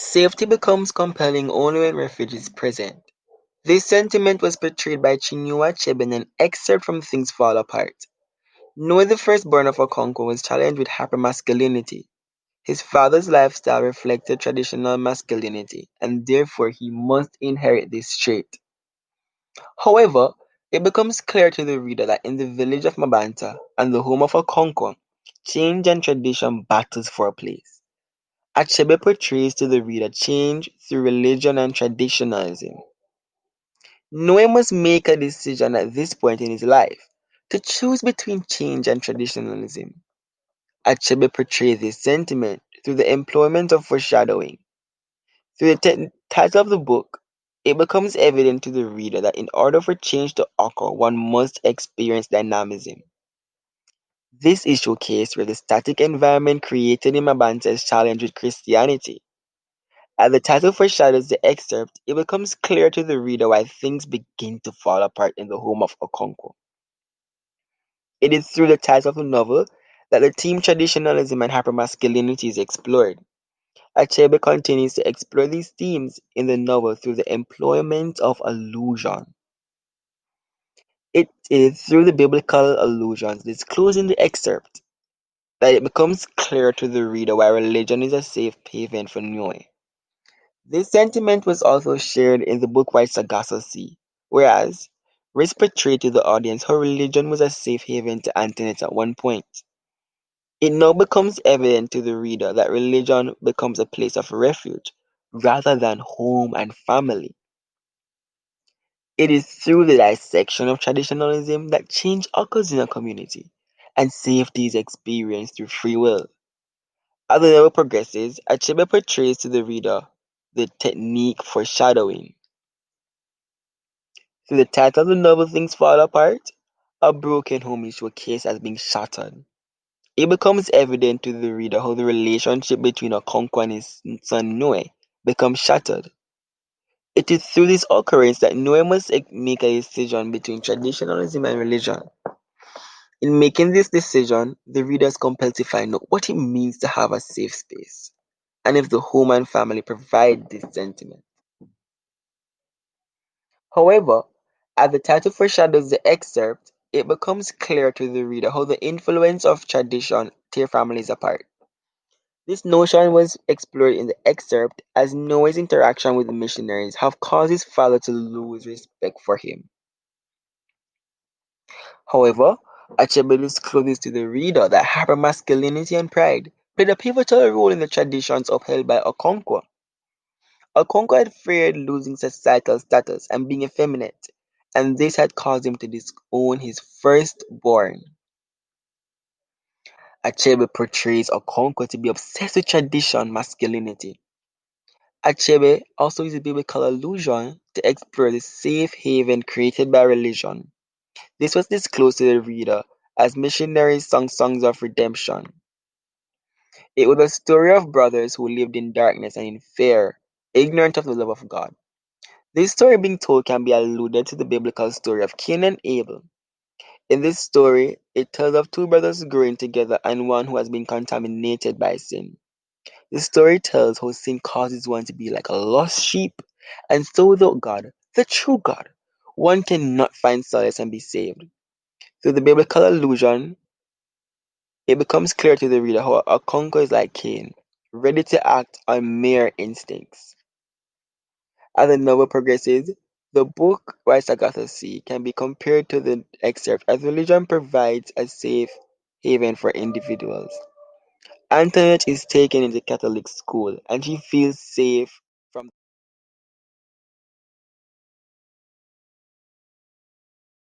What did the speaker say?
Safety becomes compelling only when refuge is present. This sentiment was portrayed by Chinua Achebe in an excerpt from Things Fall Apart. Noah, the firstborn of Okonkwo, was challenged with hypermasculinity. His father's lifestyle reflected traditional masculinity, and therefore he must inherit this trait. However, it becomes clear to the reader that in the village of Mabanta and the home of Okonkwo, change and tradition battles for place. Achebe portrays to the reader change through religion and traditionalism. Noe must make a decision at this point in his life to choose between change and traditionalism. Achebe portrays this sentiment through the employment of foreshadowing. Through the title of the book, it becomes evident to the reader that in order for change to occur, one must experience dynamism. This is showcased where the static environment created in Mabanta is challenged with Christianity. As the title foreshadows the excerpt, it becomes clear to the reader why things begin to fall apart in the home of Okonkwo. It is through the title of the novel that the theme traditionalism and hypermasculinity is explored. Achebe continues to explore these themes in the novel through the employment of allusion. It is through the biblical allusions disclosed in the excerpt that it becomes clear to the reader why religion is a safe haven for Niue. This sentiment was also shared in the book White Sargasso Sea, whereas Riss portrayed to the audience how religion was a safe haven to Antoinette at one point. It now becomes evident to the reader that religion becomes a place of refuge rather than home and family. It is through the dissection of traditionalism that change occurs in a community, and safety is experienced through free will. As the novel progresses, Achebe portrays to the reader the technique foreshadowing. Through the title of the novel Things Fall Apart, a broken home is showcased as being shattered. It becomes evident to the reader how the relationship between Okonkwo and his son Noe becomes shattered. It is through this occurrence that Noe must make a decision between traditionalism and religion. In making this decision, the reader is compelled to find out what it means to have a safe space, and if the home and family provide this sentiment. However, as the title foreshadows the excerpt, it becomes clear to the reader how the influence of tradition tear families apart. This notion was explored in the excerpt as Noah's interaction with the missionaries have caused his father to lose respect for him. However, Achebe discloses to the reader that hypermasculinity and pride played a pivotal role in the traditions upheld by Okonkwo. Okonkwo had feared losing societal status and being effeminate, and this had caused him to disown his firstborn. Achebe portrays Okonkwo to be obsessed with tradition masculinity. Achebe also uses biblical allusion to explore the safe haven created by religion. This was disclosed to the reader as missionaries sung songs of redemption. It was a story of brothers who lived in darkness and in fear, ignorant of the love of God. This story being told can be alluded to the biblical story of Cain and Abel. In this story, it tells of two brothers growing together and one who has been contaminated by sin. The story tells how sin causes one to be like a lost sheep, and so without God, the true God, one cannot find solace and be saved. Through the biblical allusion, it becomes clear to the reader how Okonkwo is like Cain, ready to act on mere instincts. As the novel progresses, the book Rise Agatha Sea can be compared to the excerpt as religion provides a safe haven for individuals. Antoinette is taken into Catholic school and she feels safe from